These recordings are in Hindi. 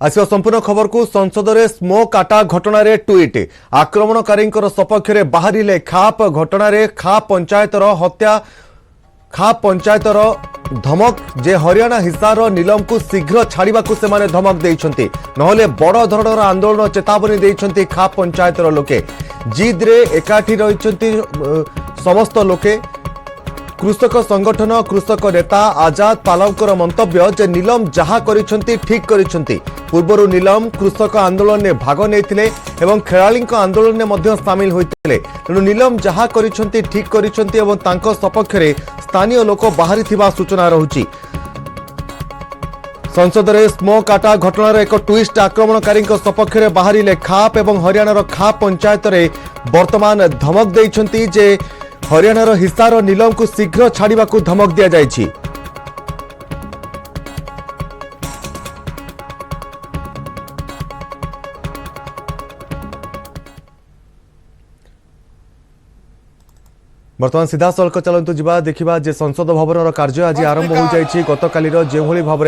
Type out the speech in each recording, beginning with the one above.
आसिया संपूर्ण खबर को संसद में स्मोक आटा घटना रे ट्वीट आक्रमणकारी सपक्ष में बाहर खाप घटना रे खाप पंचायतर हत्या खाप पंचायतर धमक जे हरियाणा हिसार नीलम को शीघ्र छाड़ा से धमक देइछन्ति नहले बड़ धरणर आंदोलन चेतावनी देइछन्ति खाप पंचायतर लोके जिद रे एकाठी रहिछन्ति समस्त लोके कृषक संगठन कृषक नेता आजाद पालवकर मंतव्य जे नीलम जहा करिछन्ति ठीक करिछन्ति पूर्वरु नीलम कृषक आंदोलन में भाग नेथिले एवं खेलाड़ी आंदोलन में मध्य सामिल होइतिले तेणु नीलम जहा करिछन्ति ठीक करिछन्ति एवं तांको सपक्ष रे स्थानीय लोक बाहरी थिबा सूचना रहुछि। संसद में स्मोक आटा घटनार एक ट्विस्ट आक्रमणकारी सपक्ष में बाहर खाप एवं हरियाणार खाप पंचायत रे वर्तमान धमक देइछन्ति जे हरियाणार हिसार नीलम को शीघ्र छाड़ा धमक दि जाइछि। बर्तमान सीधा सड़क चलतु जा देखा जे संसद भवन कार्य आज आरंभ हो जाए गत काली जो भाव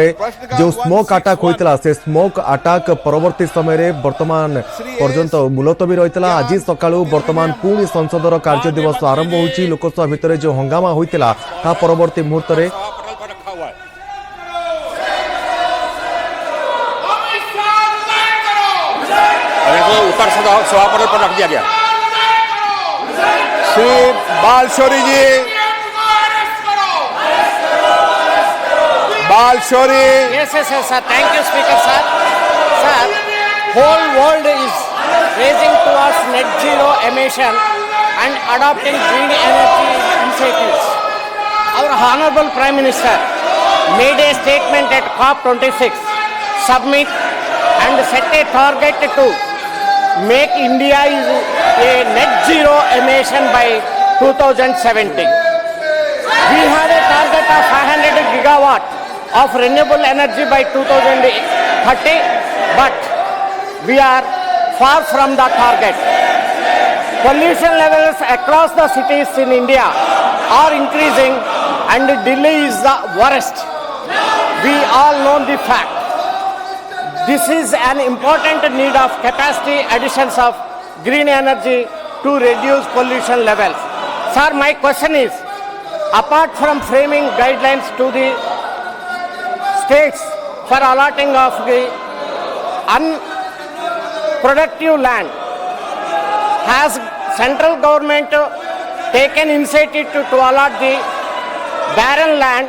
जो स्मोक अटाक होता से स्मोक अटाक परवर्ती समय वर्तमान पर्यंत मुलतवी रही आज सका वर्तमान पुणी संसदर कार्य दिवस आरंभ हो लोकसभा भितर जो हंगामा होता ता परवर्ती मुहूर्त में रख दिया गया। श्री बालशौरी जी, बालशौरी। Yes, sir. Thank you, Speaker, sir. Sir, whole world is racing towards net zero emission and adopting green energy initiatives. Our Honorable Prime Minister made a statement at COP26 summit and set a target to make India is a net zero emission by 2070. We have a target of 500 gigawatt of renewable energy by 2030, but we are far from the target. Pollution levels across the cities in India are increasing and Delhi is the worst. We all know the fact. This is an important need of capacity additions of green energy to reduce pollution levels. Sir, my question is, apart from framing guidelines to the states for allotting of the unproductive land, has central government taken initiative to allot the barren land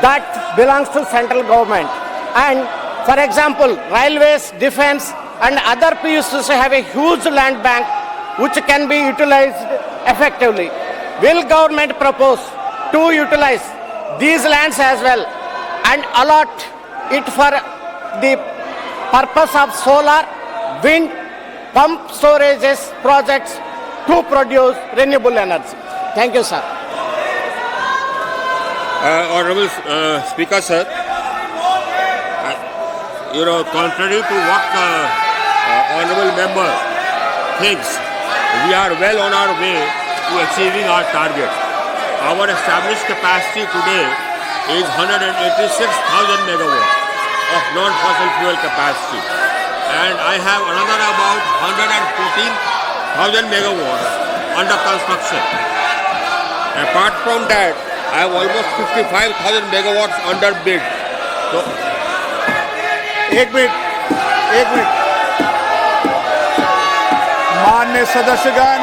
that belongs to central government? And for example, railways, defense and other PUCs have a huge land bank which can be utilized effectively. Will government propose to utilize these lands as well and allot it for the purpose of solar, wind, pump storages projects to produce renewable energy? Thank you, sir. Honorable Speaker, sir. Contrary to what honorable member thinks, we are well on our way to achieving our target. Our established capacity today is 186,000 megawatts of non-fossil fuel capacity, and I have another about 114,000 megawatts under construction. Apart from that, I have almost 55,000 megawatts under bid. So, एक मिनट माननीय सदस्यगण,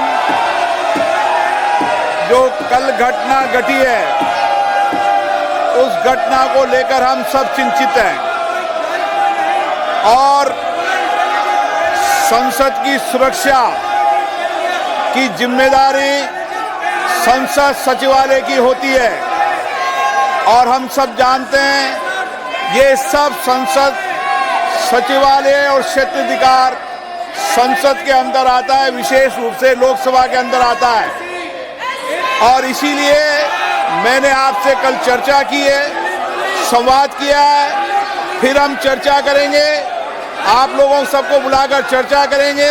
जो कल घटना घटी है उस घटना को लेकर हम सब चिंतित हैं और संसद की सुरक्षा की जिम्मेदारी संसद सचिवालय की होती है और हम सब जानते हैं ये सब संसद सचिवालय और क्षेत्राधिकार संसद के अंदर आता है, विशेष रूप से लोकसभा के अंदर आता है और इसीलिए मैंने आपसे कल चर्चा की है, संवाद किया है, फिर हम चर्चा करेंगे, आप लोगों सबको बुलाकर चर्चा करेंगे।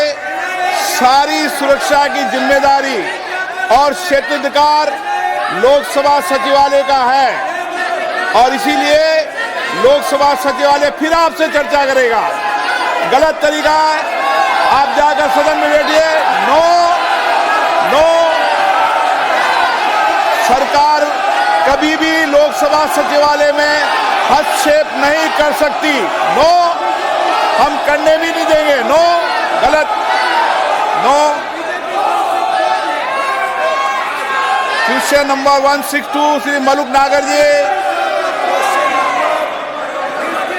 सारी सुरक्षा की जिम्मेदारी और क्षेत्राधिकार लोकसभा सचिवालय का है और इसीलिए लोकसभा सचिवालय फिर आपसे चर्चा करेगा। गलत तरीका है, आप जाकर सदन में बैठिए। नो नो, सरकार कभी भी लोकसभा सचिवालय में हस्तक्षेप नहीं कर सकती। नो, हम करने भी नहीं देंगे। नो, गलत। No. Question number 162 Shri Maluk Nagar ji.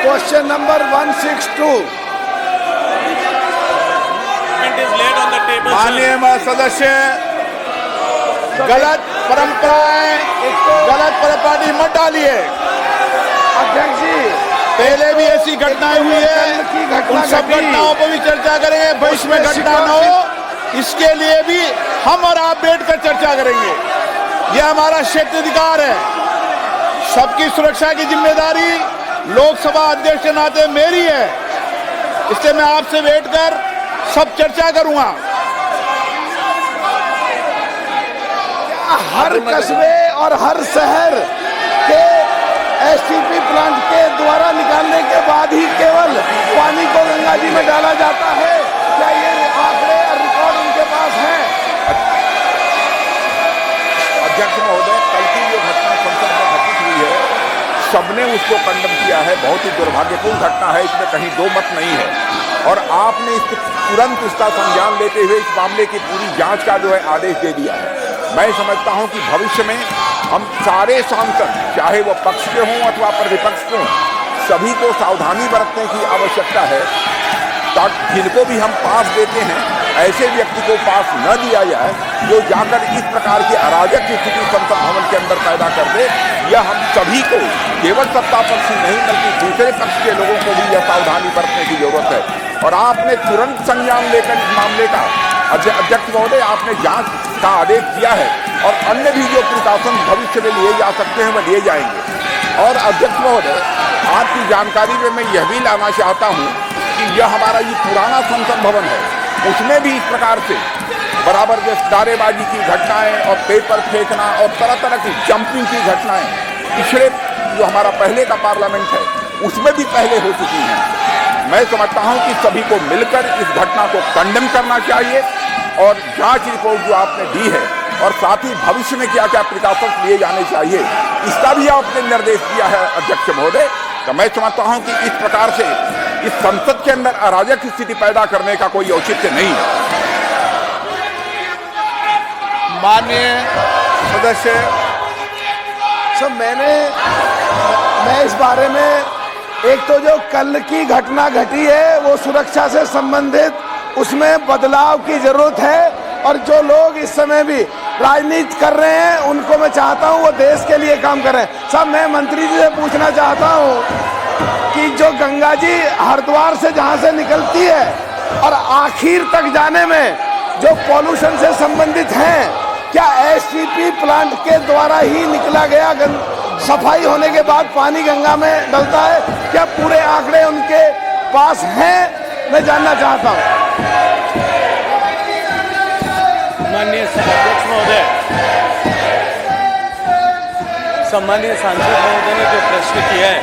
Question number 162। माननीय सदस्य, गलत परंपराएं, गलत परंपरा मत डालिए। अध्यक्ष जी, पहले भी ऐसी घटनाएं हुई है, उन सब घटनाओं पर भी चर्चा करेंगे। भविष्य में घटना न हो, इसके लिए भी हम और आप बैठकर चर्चा करेंगे। यह हमारा क्षेत्राधिकार है। सबकी सुरक्षा की जिम्मेदारी लोकसभा अध्यक्ष के नाते मेरी है, इसलिए मैं आपसे बैठकर सब चर्चा करूंगा। हर कस्बे और हर शहर के एसटीपी प्लांट के द्वारा निकालने के बाद ही केवल पानी को गंगा जी में डाला जाता है? क्या ये आंकड़े और रिकॉर्ड उनके पास है? अध्यक्ष महोदय, कल की जो घटना संसद में घटित हुई है, सबने उसको कंडम किया है। बहुत ही दुर्भाग्यपूर्ण घटना है, इसमें कहीं दो मत नहीं है। और आपने तुरंत इसका संज्ञान लेते हुए इस मामले की पूरी जांच का जो है आदेश दे दिया है। मैं समझता हूं कि भविष्य में हम सारे सांसद, चाहे वो पक्ष के हों अथवा प्रतिपक्ष के हों, सभी को सावधानी बरतने की आवश्यकता है, ताकि जिनको भी हम पास देते हैं ऐसे व्यक्ति को पास न दिया जाए जो जाकर इस प्रकार की अराजक स्थिति संसद भवन के अंदर पैदा कर दे। यह हम सभी को, केवल सत्ता पक्ष ही नहीं बल्कि दूसरे पक्ष के लोगों को भी यह सावधानी बरतने की जरूरत है। और आपने तुरंत संज्ञान लेकर इस मामले का, अध्यक्ष महोदय, आपने जांच का आदेश दिया है और अन्य भी जो प्रिकॉशन भविष्य में लिए जा सकते हैं वह लिए जाएंगे। और अध्यक्ष महोदय, आपकी जानकारी में मैं यह भी लाना चाहता हूं कि यह हमारा ये पुराना संसद भवन है, उसमें भी इस प्रकार से बराबर जो नारेबाजी की घटनाएं और पेपर फेंकना और तरह तरह की जंपिंग की घटनाएं पिछले जो हमारा पहले का पार्लियामेंट है उसमें भी पहले हो चुकी हैं। मैं समझता हूं कि सभी को मिलकर इस घटना को कंडेम करना चाहिए और जांच रिपोर्ट जो आपने दी है और साथ ही भविष्य में क्या क्या प्रिकॉशंस लिए जाने चाहिए इसका भी आपने निर्देश दिया है अध्यक्ष महोदय। तो मैं समझता हूं कि इस प्रकार से इस संसद के अंदर अराजक स्थिति पैदा करने का कोई औचित्य नहीं है। माननीय सदस्य, सब मैं इस बारे में, एक तो जो कल की घटना घटी है वो सुरक्षा से संबंधित, उसमें बदलाव की जरूरत है। और जो लोग इस समय भी राजनीति कर रहे हैं उनको मैं चाहता हूं वो देश के लिए काम करें। साहब, मैं मंत्री जी से पूछना चाहता हूं कि जो गंगा जी हरिद्वार से जहां से निकलती है और आखिर तक जाने में जो पॉल्यूशन से संबंधित हैं, क्या एसटीपी प्लांट के द्वारा ही निकला गया सफाई होने के बाद पानी गंगा में डलता है? क्या पूरे आंकड़े उनके पास हैं? मैं जानना चाहता हूं। माननीय अध्यक्ष महोदय, सम्मानीय सांसद महोदय ने जो प्रश्न किया है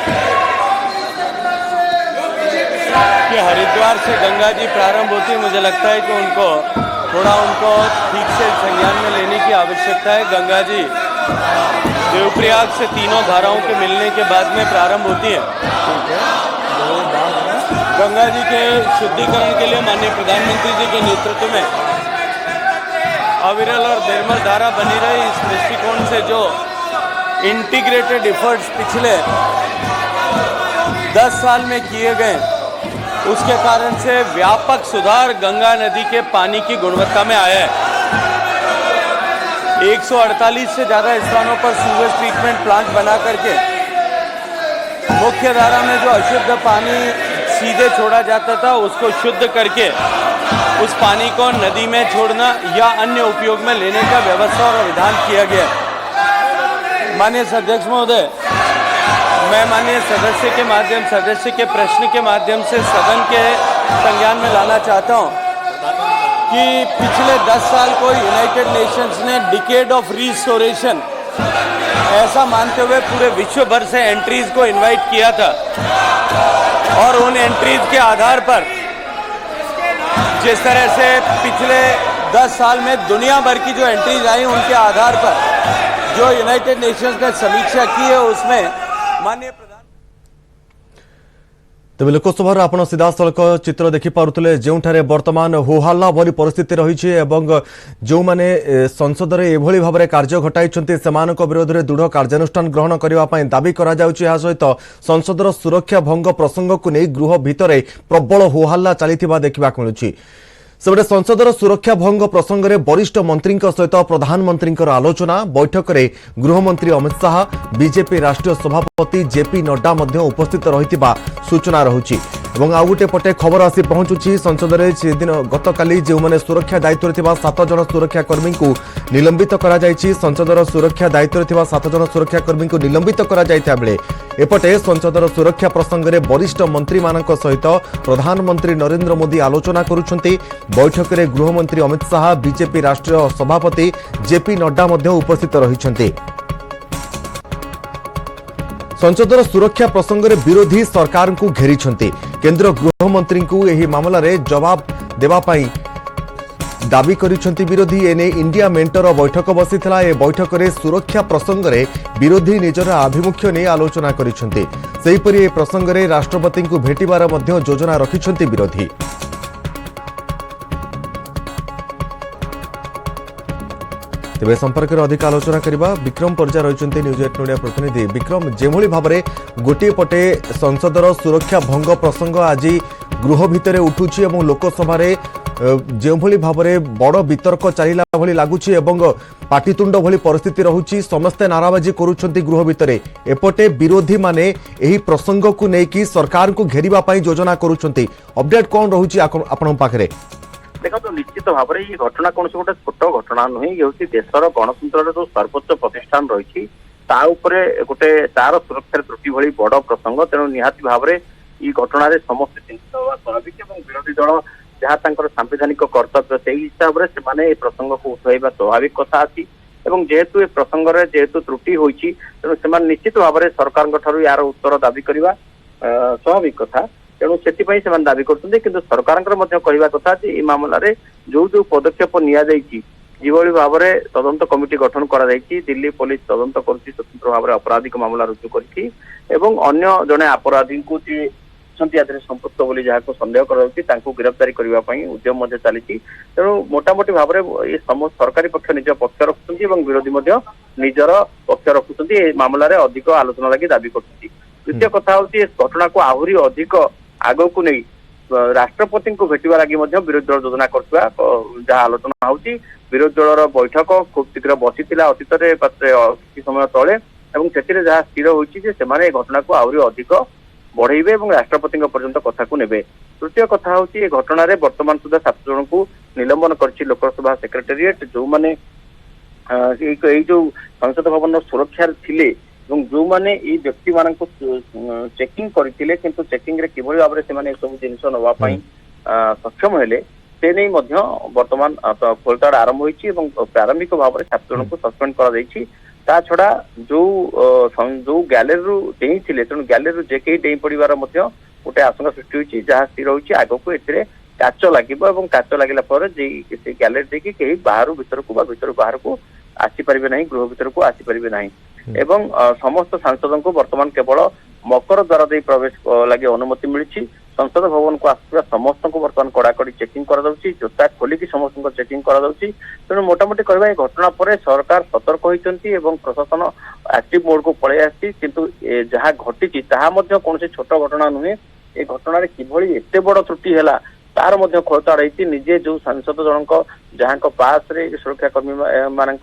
कि हरिद्वार से गंगा जी प्रारंभ होती है, मुझे लगता है कि उनको ठीक से संज्ञान में लेने की आवश्यकता है। गंगा जी देवप्रयाग से तीनों धाराओं के मिलने के बाद में प्रारंभ होती है। गंगा जी के शुद्धिकरण के लिए माननीय प्रधानमंत्री जी के नेतृत्व में अविरल और निर्मल धारा बनी रही। इस दृष्टिकोण से जो इंटीग्रेटेड एफर्ट्स पिछले 10 साल में किए गए, उसके कारण से व्यापक सुधार गंगा नदी के पानी की गुणवत्ता में आया है। 148 से ज़्यादा स्थानों पर सीवेज ट्रीटमेंट प्लांट बना करके मुख्य धारा में जो अशुद्ध पानी सीधे छोड़ा जाता था उसको शुद्ध करके उस पानी को नदी में छोड़ना या अन्य उपयोग में लेने का व्यवस्था और विधान किया गया। माननीय अध्यक्ष महोदय, मैं माननीय सदस्य के प्रश्न के माध्यम से सदन के संज्ञान में लाना चाहता हूं कि पिछले 10 साल को यूनाइटेड नेशंस ने डिकेड ऑफ रिस्टोरेशन ऐसा मानते हुए पूरे विश्व भर से एंट्रीज को इनवाइट किया था और उन एंट्रीज के आधार पर जिस तरह से पिछले 10 साल में दुनिया भर की जो एंट्रीज आई उनके आधार पर जो यूनाइटेड नेशंस ने समीक्षा की है उसमें माननीय तेज लोकसभा आप सीधा सड़क चित्र देखिपे जो बर्तमान होहल्ला भली परिस्थिति रही जो मैंने संसद में एभली भाव में कार्य घटाई से विरोध में दृढ़ कार्यानुष्ठान ग्रहण करने दाबी करा सहित संसदर सुरक्षा भंग प्रसंग को नहीं गृह भितर प्रबल होहल्ला चली देखा मिलूँ सेबटे संसदर सुरक्षा भंग प्रसंग में वरिष्ठ मंत्री सहित प्रधानमंत्री आलोचना बैठक में गृहमंत्री अमित शाह बीजेपी राष्ट्रीय सभापति जेपी नड्डा उपस्थित रही सूचना रही आउ गोटे पटे खबर आसी पहुंचुची संसद में दिन गतकाली जो मैंने सुरक्षा दायित्व 7 जन सुरक्षाकर्मी को निलंबित करा जायछि संसदर सुरक्षा दायित्व 7 जन सुरक्षाकर्मी को निलंबित करा जायता बेले एपटे संसदर सुरक्षा प्रसंग में वरिष्ठ मंत्री मानक सहित प्रधानमंत्री नरेंद्र मोदी आलोचना करुछंती बैठक में गृहमंत्री अमित शाह बीजेपी राष्ट्रीय सभापति जेपी नड्डा उपस्थित रहिछंती संसदर सुरक्षा प्रसंग में विरोधी सरकार को घेरी केंद्र गृहमंत्री को यह मामला रे जवाब देवाई दाबी करिसेंती विरोधी एने इंडिया मेंटर बैठक बसीथिला ए बैठक में सुरक्षा प्रसंग में विरोधी निजर आभिमुख्य नहीं आलोचना करिसेंती सेहीपरि ए प्रसंग में राष्ट्रपति को भेटिबार मध्य योजना रखिसेंती विरोधी तेज संपर्क में अधिक आलोचना करबा विक्रम पर्जा रही न्यूज 8 इंडिया प्रतिनिधि विक्रम जेभली भाव में गोटे पटे संसदर सुरक्षा भंग प्रसंग आज गृह भितर उठुची और लोकसभा जो भाव में बड़ वितर्क चलला भली लगुच पाटितुंड भली परिस्थिति रहुची समस्ते नाराबाजी करुछंती गृह भितर एपटे विरोधी माने एही प्रसंग को लेकिन सरकार को घेरिबा पई योजना करुछंती अपडेट कौन रहुची आपन पाखरे देखो तो निश्चित भाव में ये घटना कौन गोटे छोट घटना नुहे ये हूँ देशर गणतंत्र जो सर्वोच्च प्रतिष्ठान रही गोटे तार सुरक्षा त्रुटि भली बड़ प्रसंग तेणु निहाती भाव में ये घटना समस्त चिंतित होगा स्वाभाविक और विरोधी दल जहाँ सांविधानिक कर्तव्य से हिसाब से प्रसंग को उठाइबा स्वाभाविक कथा अच्छी जेहेतु ए प्रसंग में जेहेतु त्रुटि होती तेणु से निश्चित भाव में सरकार यार उत्तर दाबी करवा स्वाभाविक कथा तेणु से दाबी कर सरकार कहवा कथा मामला जो जो पदक्षेप निभली भाव में तदंत कमिटी गठन कर दिल्ली पुलिस तदंत कर स्वतंत्र भाव में अपराधिक मामला रुजु कर जड़े अपराधी को संपुक्त बोली जहाँ को सन्देह कर गिरफ्तारी करने उद्यम चली तेणु मोटामोटी भाव में ये समस्त सरकारी पक्ष निज पक्ष रखुच्च विरोधी निजर पक्ष रखुच्च मामला अधिक आलोचना लगी दाबी कर द्वितीय कथा हूँ घटना को आहरी अधिक आग को नहीं राष्ट्रपति को भेटा लगी विरोधी दल योजना करवा जहाँ आलोचना होती विरोधी दल बैठक खूब शीघ्र बसी अतीत किसी समय तले से जहाँ स्थिर होने घटना को आहरी अधिक बढ़ेबे और राष्ट्रपति पर्यंत कथा को नेबे तृतीय कथा हूँ घटना वर्तमान सुधा 7 जन को निलंबन कर लोकसभा सेक्रेटेरिएट जो मैंने जो संसद भवन सुरक्षा थिले जो मैंने ये व्यक्ति मान चेकिंग करते किंतु चेकिंग रे किभली भाव में से सब जिनस नापी सक्षम हेले से नहीं वर्तमान खोलताड़ आरंभ होती प्रारंभिक भाव में 7 जन को सस्पेंड कर छड़ा जो गैलेरी डेई थे तेणु गैलेरी जे कहीं डेई पड़ार गोटे आशंका सृष्टि होती जहाँ स्थिर होती आग को ए काच लगे काच लगे गैलेरी देखिए कहीं बाहर भीतर को भीतर बाहर को आसीपारे ना गृह भीतर को आसीपारे ना एवं समस्त सांसद को वर्तमान केवल मकर द्वार दे प्रवेश लगे अनुमति मिली संसद भवन को आसुवा समस्त को वर्तमान कड़ाकड़ी चेकिंग कर जोता खोलिकी समस्त चेकिंग कर तेणु मोटामोटी कहवा ये घटना पर सरकार सतर्क होती प्रशासन एक्टिव मोड को पलि आसी किंतु जहाँ घटी कौन छोट घटना नुहे ये घटना किभली एते बड़ त्रुटि है तार खोलताड़ होती निजे जो सांसद जनक जहाँ पास सुरक्षाकर्मी मान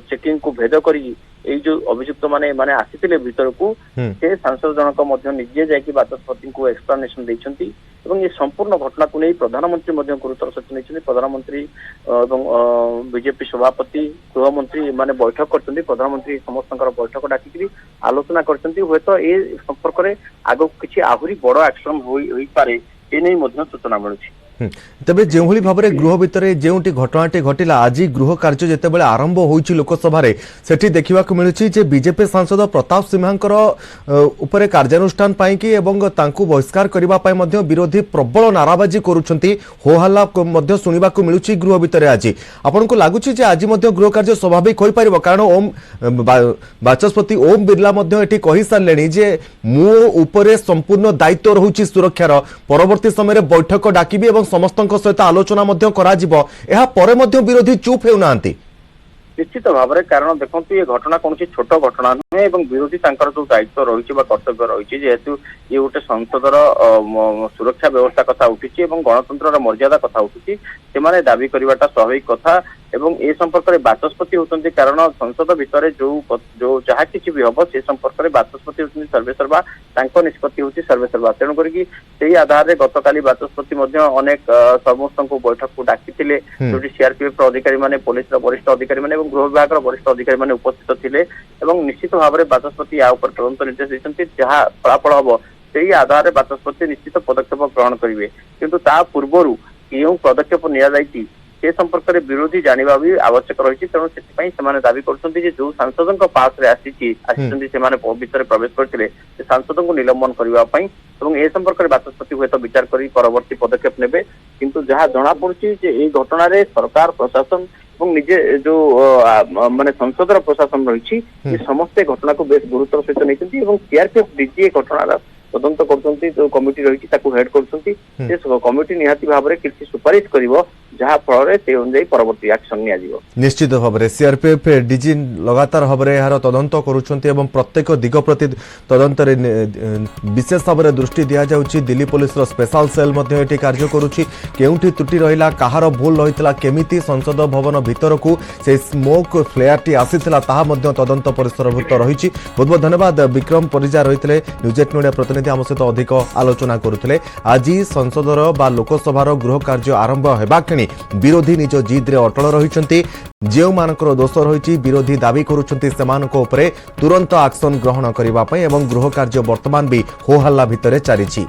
चेकिंग को भेद करी जो अभियुक्त माने आसी भीतर को से सांसद जनक निजे जाकि बाचस्पति को एक्सप्लेनेशन देछंती ये संपूर्ण घटना को नहीं प्रधानमंत्री गुरुतर सचेतन नहीं प्रधानमंत्री बीजेपी सभापति गृहमंत्री माने बैठक करछंती प्रधानमंत्री समस्त बैठक डाकी आलोचना करछंती हुए तो ये संपर्क में आग किसी आहरी बड़ एक्शन हो पारे ए नहीं सूचना मिलुछि। तेबे जेभली भाव में गृह भितर जोटी घटनाटी घटिला आज गृह कार्य जितेबाला आरंभ होइछि लोकसभा सेठी देखा मिलूँ बीजेपी सांसद प्रताप सिंहांकर उपरे कार्यानुष्ठान पाइकी एवं तांकू बहिष्कार करने विरोधी प्रबल नाराबाजी करुछंती हो हल्ला शुणा मिलूँ गृह भितर आज आपन को लगुच आज गृह कार्य स्वाभाविक हो पार कारण ओम बाचस्पति ओम बिरला कही सारे जे मो उपरे संपूर्ण दायित्व रहुछि सुरक्षार परवर्ती समय बैठक डाकिबी एवं समस्त सहित आलोचना विरोधी चुप होना निश्चित भाव में कारण देखो ये घटना कौन छोट घटना नुहे विरोधी जो दायित्व रही कर्तव्य रही जेहेतु ये गोटे संसदर सुरक्षा व्यवस्था कथा उठी गणतंत्र मर्यादा कथा उठी से दाबी करवाटा स्वाभाविक कथा एवं ए संपर्क में बाचस्पति होती कारण संसद भितर जो जहाँ किसी भी हम से संपर्क में बाचस्पति होती सर्वेसर्वा निष्पत्ति होती सर्वेसर्वा तेणु करी आधार में गतकाली बाचस्पति अनेक समस्त बैठक को डाकी जो सीआरपीएफ अधिकारी माने पुलिस वरिष्ठ अधिकारी माने गृह विभाग वरिष्ठ अधिकारी माने उपस्थित थे निश्चित भाव में बाचस्पति या तदंत निर्देश देते जहाँ फलाफल हम से आधार में बाचस्पति निश्चित पदक्षेप ग्रहण करेंगे किंतु ता पूर्व क्यों पदक्षेप नि से संपर्क में विरोधी जानवा भी आवश्यक रही तेणु से दावी कर जो सांसद पास भितर प्रवेश करते सांसद को निलंबन करने ए संपर्क में बाचस्पति हूँ विचार कर परवर्ती पदक्षेप नेबे किंतु जहाँ जना पड़ी घटना सरकार प्रशासन और निजे जो माने संसद प्रशासन रही समस्ते घटना को बेस गुरुतर सहित नहीं सीआरपीएफ डीजी घटना तदंत कर जो कमिटी रही हेड कर कमिटी निहाती भाव में किसी सुपारिश कर जहाँ फल से अनुजाई परवर्ती एक्शन निश्चित भाव में सीआरपीएफ डीजी लगातार भाव में यार तदंत करुँच प्रत्येक दिग प्रति तदंत विशेष भाव में दृष्टि दि जाऊँगी दिल्ली पुलिस स्पेशल सेल ये कार्य करुँची केउठी त्रुटि रहा कहार भूल रही केमिति संसद भवन भितर को से स्मोक फ्लेयर टी आसीथिला ताहा मध्य तदंत परिसरभुक्त रही बहुत बहुत धन्यवाद विक्रम परिजा रही न्यूज 8 मीडिया प्रतिनिधि आम सहित अधिक आलोचना करुले आज संसदर बा लोकसभार गृह कार्य आरंभ होगा क्षणी विरोधी निज जिद्रे अटल रही जो मानकर दोष रही विरोधी दावी करुछंती सेमानक उपरे तुरंत एक्शन ग्रहण करने गृह कार्य वर्तमान भी हो हल्ला भितर चली।